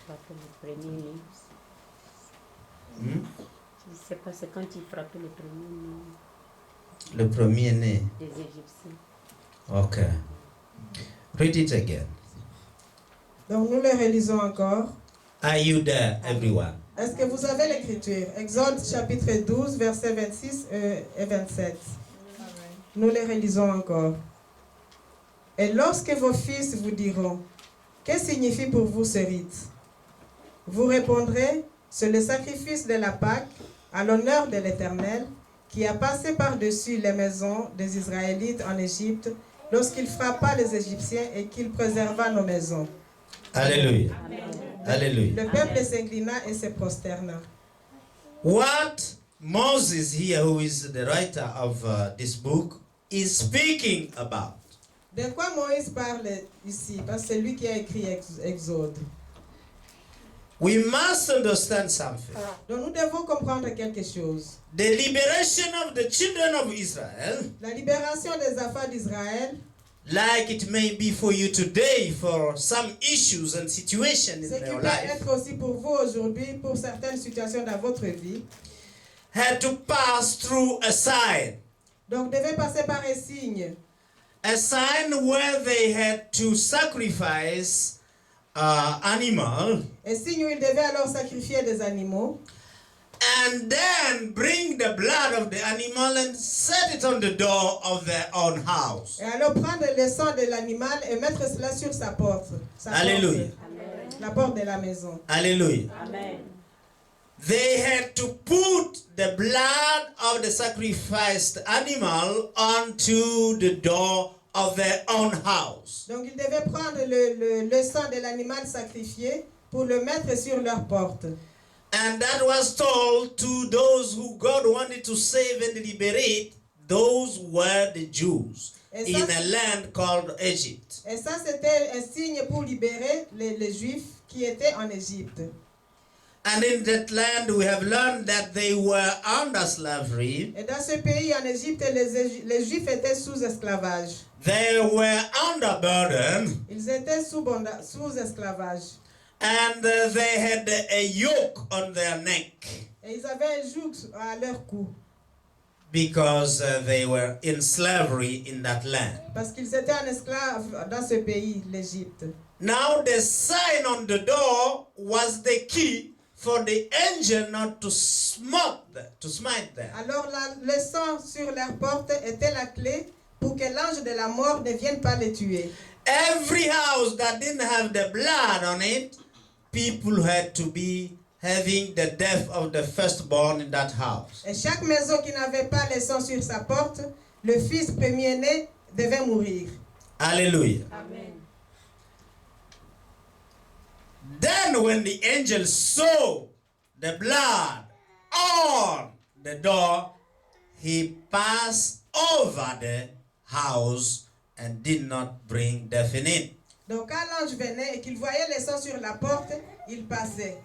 Speaker 4: Le premier né.
Speaker 1: Hmm?
Speaker 4: Je sais pas, c'est quand il frappait le premier né
Speaker 1: Le premier-né.
Speaker 4: des Égyptiens.
Speaker 1: Okay. Read it again.
Speaker 3: Donc nous le relisons encore.
Speaker 1: Are you there, everyone?
Speaker 3: Est-ce que vous avez l'écriture? Exode chapitre 12, versets 26 et 27. Nous les relisons encore. Et lorsque vos fils vous diront, que signifie pour vous ce rite? Vous répondrez, c'est le sacrifice de la Pâque à l'honneur de l'Éternel qui a passé par-dessus les maisons des Israélites en Égypte lorsqu'il frappa les Égyptiens et qu'il préserva nos maisons.
Speaker 1: Hallelujah. Hallelujah.
Speaker 3: Le peuple s'inclina et se prosterna.
Speaker 1: What Moses here, who is the writer of this book, is speaking about
Speaker 3: De quoi Moïse parle ici? Parce que c'est lui qui a écrit Exode.
Speaker 1: we must understand something.
Speaker 3: Donc nous devons comprendre quelque chose.
Speaker 1: The liberation of the children of Israel,
Speaker 3: La libération des enfants d'Israël,
Speaker 1: like it may be for you today for some issues and situations
Speaker 3: ce
Speaker 1: in
Speaker 3: qui
Speaker 1: their
Speaker 3: peut
Speaker 1: life,
Speaker 3: être aussi pour vous aujourd'hui, pour certaines situations dans votre vie,
Speaker 1: had to pass through a sign.
Speaker 3: donc devait passer par un signe.
Speaker 1: A sign where they had to sacrifice animal
Speaker 3: Un signe où ils devaient alors sacrifier des animaux
Speaker 1: and then bring the blood of the animal and set it on the door of their own house.
Speaker 3: et alors prendre le sang de l'animal et mettre cela sur sa porte.
Speaker 1: Hallelujah.
Speaker 3: La porte de la maison.
Speaker 1: Hallelujah.
Speaker 4: Amen.
Speaker 1: They had to put the blood of the sacrificed animal onto the door of their own house.
Speaker 3: Donc ils devaient prendre le sang de l'animal sacrifié pour le mettre sur leur porte.
Speaker 1: And that was told to those who God wanted to save and liberate. Those were the Jews
Speaker 3: Et
Speaker 1: in
Speaker 3: ça,
Speaker 1: a land called Egypt.
Speaker 3: Et ça, c'était un signe pour libérer les Juifs qui étaient en Égypte.
Speaker 1: And in that land, we have learned that they were under slavery.
Speaker 3: Et dans ce pays, en Égypte, les Juifs étaient sous esclavage.
Speaker 1: They were under burden,
Speaker 3: Ils étaient sous esclavage.
Speaker 1: and they had a yoke on their neck
Speaker 3: Et ils avaient un joug à leur cou.
Speaker 1: because they were in slavery in that land.
Speaker 3: Parce qu'ils étaient en esclave dans ce pays, l'Égypte.
Speaker 1: Now, the sign on the door was the key for the angel not to smite them.
Speaker 3: Alors le sang sur leur porte était la clé pour que l'ange de la mort ne vienne pas les tuer.
Speaker 1: Every house that didn't have the blood on it, people had to be having the death of the firstborn in that house.
Speaker 3: Et chaque maison qui n'avait pas le sang sur sa porte, le fils premier-né devait mourir.
Speaker 1: Hallelujah.
Speaker 4: Amen.
Speaker 1: Then when the angel saw the blood on the door, he passed over the house and did not bring death in it.
Speaker 3: Donc quand l'ange venait et qu'il voyait le sang sur la porte, il passait.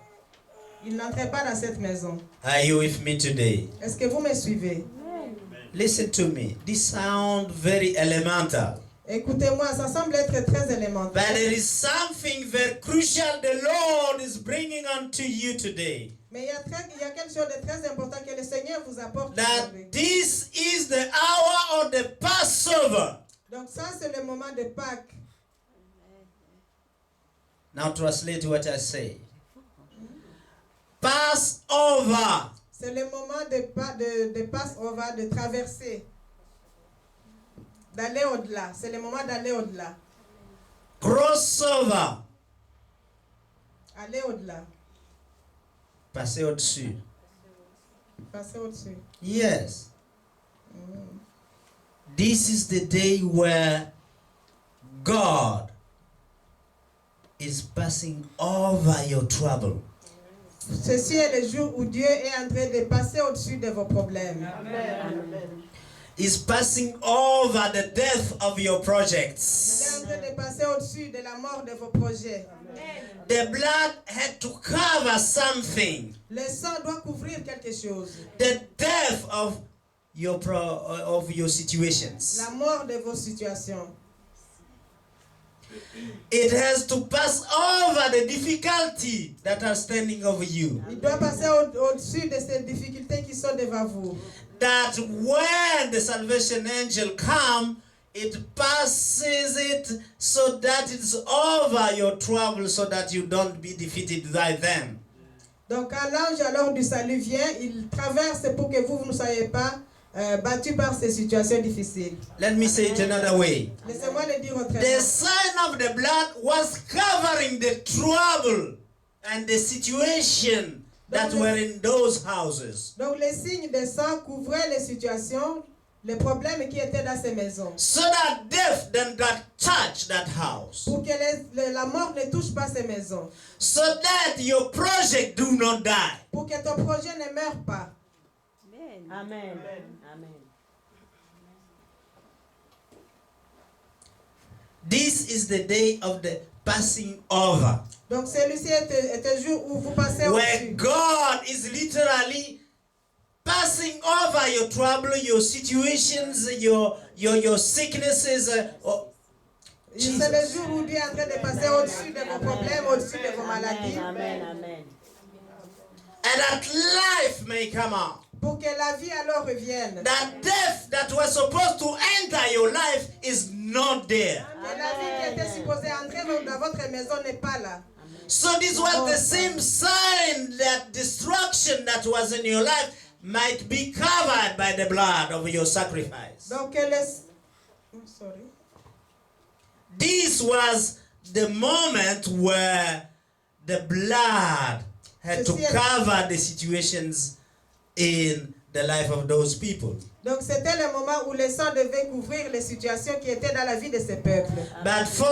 Speaker 3: Il n'entrait pas dans cette maison.
Speaker 1: Are you with me today?
Speaker 3: Est-ce que vous me suivez?
Speaker 1: Listen to me. This sounds very elemental.
Speaker 3: Écoutez-moi, ça semble être très
Speaker 1: But
Speaker 3: élémentaire.
Speaker 1: there is something very crucial the Lord is bringing unto you today.
Speaker 3: Mais il y a quelque chose de très important que le Seigneur vous apporte aujourd'hui.
Speaker 1: That this is the hour of the Passover.
Speaker 3: Donc ça, c'est le moment de Pâques.
Speaker 1: Now translate what I say. Passover.
Speaker 3: C'est le moment de Passover, de traverser. D'aller au-delà. C'est le moment d'aller au-delà.
Speaker 1: Crossover.
Speaker 3: Aller au-delà.
Speaker 1: Passer au-dessus.
Speaker 3: Passer au-dessus.
Speaker 1: Yes. This is the day where God is passing over your trouble.
Speaker 3: Ceci est le jour où Dieu est en train de passer au-dessus de vos problèmes.
Speaker 1: Is passing over the death of your
Speaker 3: Il est
Speaker 1: projects.
Speaker 3: en train de passer au-dessus de la mort de vos projets.
Speaker 1: The blood had to cover something.
Speaker 3: Le sang doit couvrir quelque chose.
Speaker 1: The death of your situations.
Speaker 3: La mort de vos situations.
Speaker 1: It has to pass over the difficulty that are standing over you.
Speaker 3: Il doit passer au-dessus de ces difficultés qui sont devant vous.
Speaker 1: That when the salvation angel come, it passes it so that it's over your trouble, so that you don't be defeated by them.
Speaker 3: Donc quand l'ange alors du salut vient, il traverse pour que vous ne soyez pas battus par ces situations difficiles.
Speaker 1: Let me say it another way.
Speaker 3: Laissez-moi le dire autrement.
Speaker 1: The sign of the blood was covering the trouble and the situation that were in those houses.
Speaker 3: Donc les signes de sang couvraient les situations, les problèmes qui étaient dans ces maisons.
Speaker 1: So that death then that touch that house.
Speaker 3: Pour que la mort ne touche pas ces maisons.
Speaker 1: So that your project do not die.
Speaker 3: Pour que ton projet ne meure pas.
Speaker 4: Amen. Amen.
Speaker 1: This is the day of the passing over.
Speaker 3: Donc celui-ci est un jour où vous passez
Speaker 1: Where
Speaker 3: au-dessus.
Speaker 1: God is literally passing over your trouble, your situations, your sicknesses.
Speaker 3: C'est le jour où Dieu est en train de passer au-dessus de vos problèmes, au-dessus de vos maladies.
Speaker 4: Amen. Amen.
Speaker 1: And that life may come out.
Speaker 3: Pour que la vie alors revienne.
Speaker 1: That death that was supposed to enter your life is not there.
Speaker 3: Et la vie qui était supposée entrer dans votre maison n'est pas là.
Speaker 1: So this was the same sign that destruction that was in your life might be covered by the blood of your sacrifice.
Speaker 3: Donc sorry.
Speaker 1: This was the moment where the blood had to cover the situations in the life of those people.
Speaker 3: Donc c'était le moment où le sang devait couvrir les situations qui étaient dans la vie de ces peuples.
Speaker 1: But for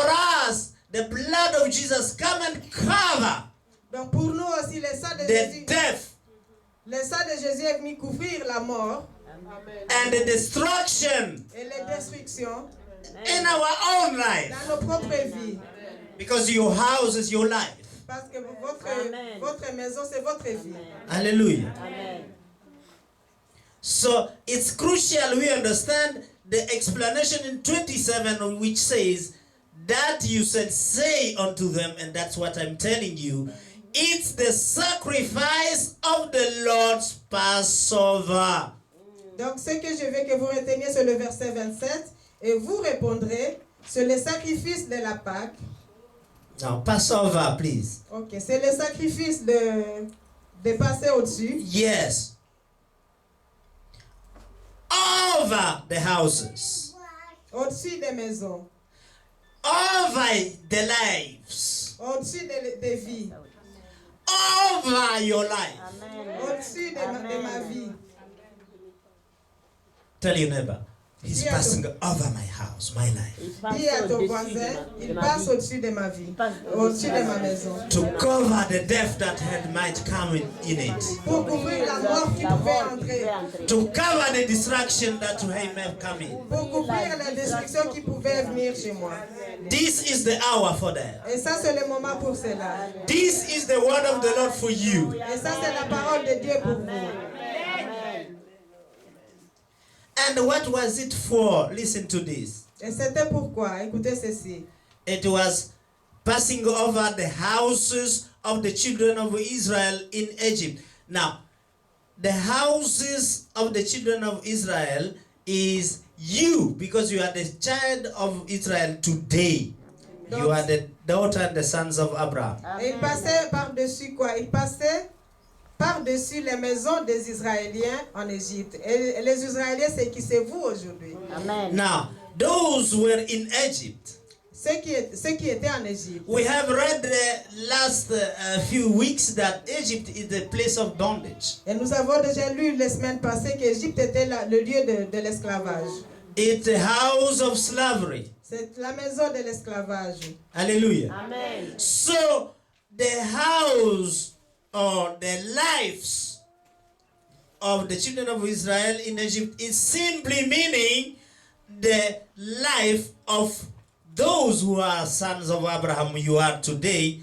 Speaker 1: us, the blood of Jesus come and cover
Speaker 3: Donc pour nous aussi le sang de
Speaker 1: the
Speaker 3: Jésus,
Speaker 1: death
Speaker 3: le sang de Jésus est venu couvrir la mort
Speaker 1: and the destruction
Speaker 3: et les destructions
Speaker 1: in our own life.
Speaker 3: dans nos propres vies.
Speaker 1: Because your house is your life.
Speaker 3: Parce que
Speaker 4: Amen.
Speaker 3: votre maison c'est votre vie.
Speaker 1: Hallelujah.
Speaker 4: Amen.
Speaker 1: So it's crucial we understand the explanation in 27, which says that you said, say unto them, and that's what I'm telling you, it's the sacrifice of the Lord's Passover.
Speaker 3: Donc ce que je veux que vous reteniez c'est le verset 27 et vous répondrez c'est le sacrifice de la Pâque.
Speaker 1: Now, Passover, please.
Speaker 3: Ok, c'est le sacrifice de passer au-dessus.
Speaker 1: Yes. Over the houses.
Speaker 3: Au-dessus des maisons.
Speaker 1: Over the lives.
Speaker 3: Au-dessus des vies.
Speaker 1: Over your life.
Speaker 4: Amen.
Speaker 3: Au-dessus de ma vie.
Speaker 1: Tell your neighbor, he's
Speaker 3: Dis à
Speaker 1: passing over my house, my life.
Speaker 4: Il passe
Speaker 3: Dis à ton
Speaker 4: au-dessus
Speaker 3: voisin,
Speaker 4: de
Speaker 3: il
Speaker 4: ma
Speaker 3: passe
Speaker 4: vie.
Speaker 3: au-dessus de ma vie.
Speaker 4: Il passe
Speaker 3: Au-dessus de ma maison.
Speaker 1: To cover the death that had might come in it.
Speaker 3: Pour couvrir la mort qui
Speaker 4: La
Speaker 3: pouvait
Speaker 4: mort qui
Speaker 3: entrer.
Speaker 4: peut entrer.
Speaker 1: To cover the destruction that may have come in.
Speaker 3: Pour couvrir la destruction qui pouvait venir chez moi.
Speaker 1: This is the hour for that.
Speaker 3: Et ça, c'est le moment pour cela.
Speaker 1: This is the word of the Lord for you.
Speaker 3: Et ça, c'est la parole de Dieu pour vous.
Speaker 4: Amen.
Speaker 1: And what was it for? Listen to this.
Speaker 3: Et c'était pourquoi, écoutez ceci,
Speaker 1: It was passing over the houses of the children of Israel in Egypt. Now, the houses of the children of Israel is you, because you are the child of Israel today. You are the daughter and the sons of Abraham.
Speaker 3: et il passait par-dessus quoi? Il passait par-dessus les maisons des Israéliens en Égypte. Et les Israéliens, c'est vous aujourd'hui.
Speaker 4: Amen.
Speaker 1: Now, those who were in Egypt,
Speaker 3: Ceux qui étaient en Égypte.
Speaker 1: we have read the last few weeks that Egypt is the place of bondage.
Speaker 3: Et nous avons déjà lu les semaines passées qu'Égypte était le lieu de l'esclavage.
Speaker 1: It's a house of slavery.
Speaker 3: C'est la maison de l'esclavage.
Speaker 1: Hallelujah.
Speaker 4: Amen.
Speaker 1: So, the house or the lives of the children of Israel in Egypt is simply meaning the life of those who are sons of Abraham you are today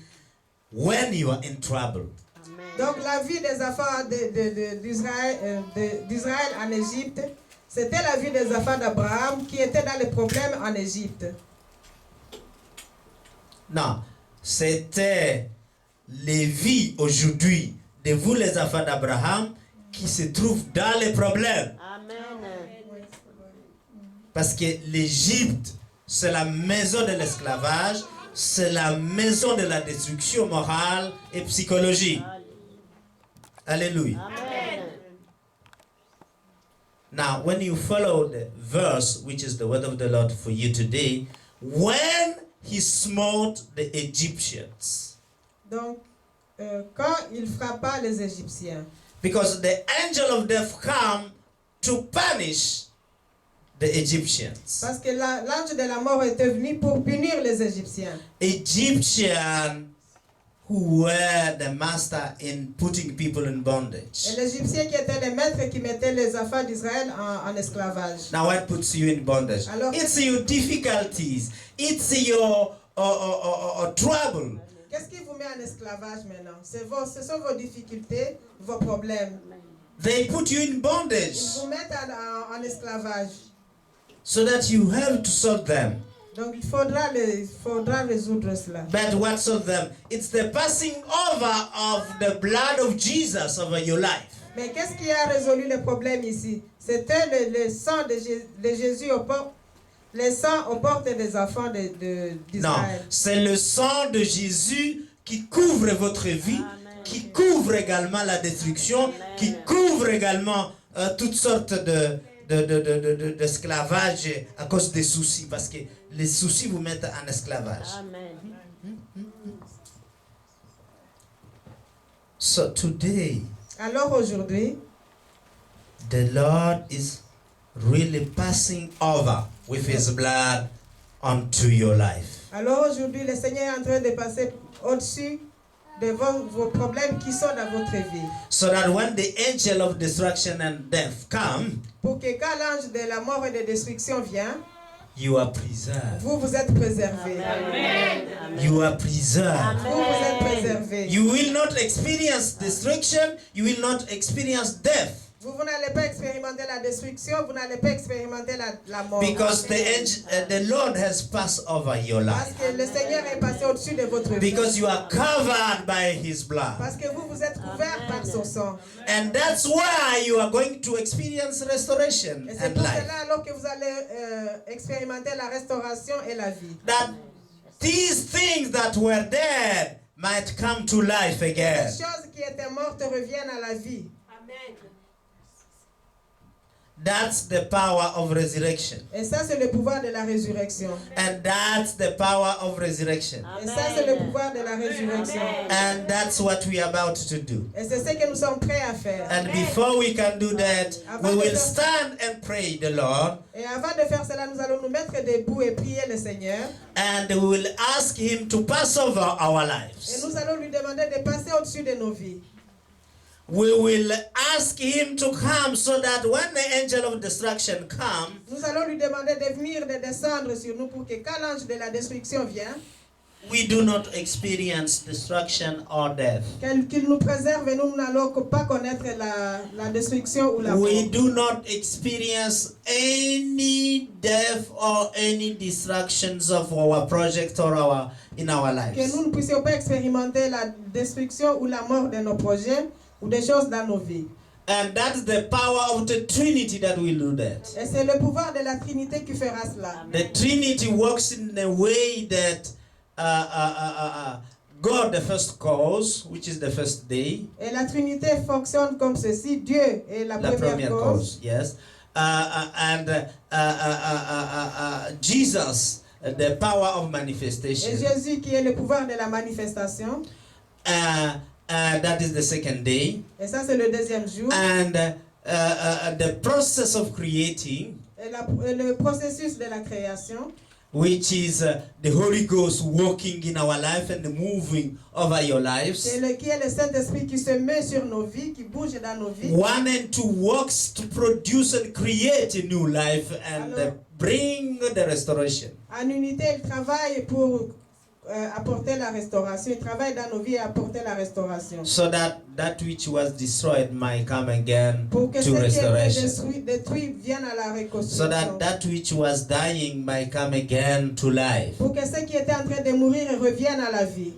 Speaker 1: when you are in trouble.
Speaker 3: Donc la vie des enfants d'Israël en Égypte, c'était la vie des enfants d'Abraham qui étaient dans les problèmes en Égypte.
Speaker 1: Non, c'était les vies aujourd'hui de vous les enfants d'Abraham qui se trouvent dans les problèmes.
Speaker 4: Amen.
Speaker 1: Parce que l'Égypte, c'est la maison de l'esclavage, c'est la maison de la destruction morale et psychologique. Alléluia.
Speaker 4: Amen.
Speaker 1: Now, when you follow the verse, which is the word of the Lord for you today, when he smote the Egyptians,
Speaker 3: Donc, quand il frappa les Égyptiens,
Speaker 1: because the angel of death come to punish the Egyptians.
Speaker 3: parce que l'ange de la mort était venu pour punir les Égyptiens.
Speaker 1: Egyptians who were the master in putting people in
Speaker 3: Et
Speaker 1: bondage.
Speaker 3: les Égyptiens qui étaient les maîtres qui mettaient les enfants d'Israël en esclavage.
Speaker 1: Now, what puts you in bondage?
Speaker 3: Alors-
Speaker 1: It's your difficulties. It's your trouble.
Speaker 3: Qu'est-ce qui vous met en esclavage maintenant? Ce sont vos difficultés, vos problèmes.
Speaker 1: They put you in
Speaker 3: Ils
Speaker 1: bondage
Speaker 3: vous mettent en esclavage.
Speaker 1: so that you have to solve them.
Speaker 3: Donc il faudra résoudre cela.
Speaker 1: But what solve them? It's the passing over of the blood of Jesus over your life.
Speaker 3: Mais qu'est-ce qui a résolu le problème ici? C'était le sang de Jésus les sangs aux portes des enfants
Speaker 1: Non,
Speaker 3: d'Israël.
Speaker 1: c'est le sang de Jésus qui couvre votre vie, qui couvre également la destruction, qui couvre également toutes sortes d'esclavage à cause des soucis, parce que les soucis vous mettent en esclavage.
Speaker 4: Amen.
Speaker 1: So today,
Speaker 3: Alors aujourd'hui,
Speaker 1: the Lord is really passing over with his blood onto your life.
Speaker 3: le Seigneur est en train de passer au-dessus de vos problèmes qui sont dans votre vie.
Speaker 1: So that when the angel of destruction and death come,
Speaker 3: Pour que quand l'ange de la mort et de destruction vient,
Speaker 1: you are preserved.
Speaker 3: vous êtes préservés.
Speaker 1: You are preserved.
Speaker 3: Vous êtes préservés.
Speaker 1: You will not experience destruction, you will not experience death.
Speaker 3: Vous n'allez pas expérimenter la destruction, vous n'allez pas expérimenter la mort.
Speaker 1: Because the Lord has passed over your
Speaker 3: Parce
Speaker 1: life.
Speaker 3: que le Seigneur est passé au-dessus de votre vie.
Speaker 1: Because you are covered by his blood.
Speaker 3: Parce que vous êtes couverts par son sang.
Speaker 1: And that's why you are going to experience restoration
Speaker 3: Et c'est
Speaker 1: and
Speaker 3: pour
Speaker 1: life.
Speaker 3: cela alors que vous allez expérimenter la restauration et la vie.
Speaker 1: That these things that were dead might come to life again.
Speaker 3: Les choses qui étaient mortes reviennent à la vie.
Speaker 1: That's the power of resurrection.
Speaker 3: Et ça, c'est le pouvoir de la résurrection.
Speaker 1: And that's the power of resurrection.
Speaker 3: Et ça, c'est le pouvoir de la résurrection.
Speaker 1: And that's what we are about to do.
Speaker 3: Et c'est ce que nous sommes prêts à faire.
Speaker 1: And before we can do that, we will stand and pray the Lord.
Speaker 3: Et avant de faire cela, nous allons nous mettre debout et prier le Seigneur.
Speaker 1: And we will ask him to pass over our
Speaker 3: Et
Speaker 1: lives.
Speaker 3: nous allons lui demander de passer au-dessus de nos vies.
Speaker 1: We will ask him to come so that when the angel of destruction comes,
Speaker 3: Nous allons lui demander de venir, de descendre sur nous pour que quand l'ange de la destruction vient,
Speaker 1: we do not experience destruction or death.
Speaker 3: Qu'il nous préserve et nous n'allons pas connaître la destruction ou la mort.
Speaker 1: We do not experience any death or any distractions of our project or in our
Speaker 3: Que
Speaker 1: lives.
Speaker 3: nous ne puissions pas expérimenter la destruction ou la mort de nos projets ou des choses dans nos vies.
Speaker 1: And that's the power of the Trinity that will do that.
Speaker 3: Et c'est le pouvoir de la Trinité qui fera cela.
Speaker 1: The Trinity works in a way that God, the first cause, which is the first day,
Speaker 3: Et la Trinité fonctionne comme ceci. Dieu est la
Speaker 1: the
Speaker 3: première
Speaker 1: premier
Speaker 3: cause.
Speaker 1: cause, yes, and Jesus, the power of
Speaker 3: Et
Speaker 1: manifestation.
Speaker 3: Jésus qui est le pouvoir de la manifestation.
Speaker 1: That is the second day,
Speaker 3: Et ça, c'est le deuxième jour.
Speaker 1: and the process of creating,
Speaker 3: Et le processus de la création,
Speaker 1: which is the Holy Ghost working in our life and moving over your lives.
Speaker 3: qui est le Saint-Esprit qui se met sur nos vies, qui bouge dans nos vies.
Speaker 1: One and two works to produce and create a new life and bring the restoration.
Speaker 3: En unité, il travaille pour apporter la restauration. Il travaille dans nos vies et apporter la restauration.
Speaker 1: So that which was destroyed might come again
Speaker 3: Pour que
Speaker 1: to
Speaker 3: ce qui est
Speaker 1: restoration.
Speaker 3: détruit vienne à la
Speaker 1: So
Speaker 3: reconstruction.
Speaker 1: that which was dying might come again to life.
Speaker 3: Pour que ce qui était en train de mourir revienne à la vie.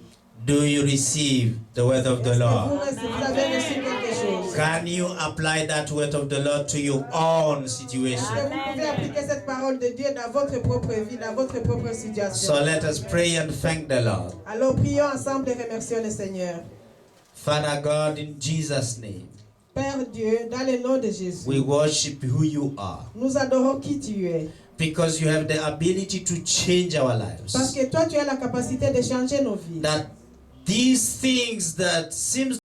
Speaker 1: Do you receive the word of the
Speaker 3: Est-ce que
Speaker 1: Lord?
Speaker 3: vous avez reçu quelque chose?
Speaker 1: Can you apply that word of the Lord to your own situation?
Speaker 3: Est-ce que vous pouvez appliquer cette parole de Dieu dans votre propre vie, dans votre propre situation?
Speaker 1: So let us pray and thank the Lord.
Speaker 3: Alors prions ensemble et remercions le Seigneur.
Speaker 1: Father God, in Jesus' name,
Speaker 3: Père Dieu, dans le nom de Jésus,
Speaker 1: we worship who you are.
Speaker 3: nous adorons qui tu es.
Speaker 1: Because you have the ability to change our
Speaker 3: Parce
Speaker 1: lives.
Speaker 3: que toi, tu as la capacité de changer nos vies.
Speaker 1: That these things that seems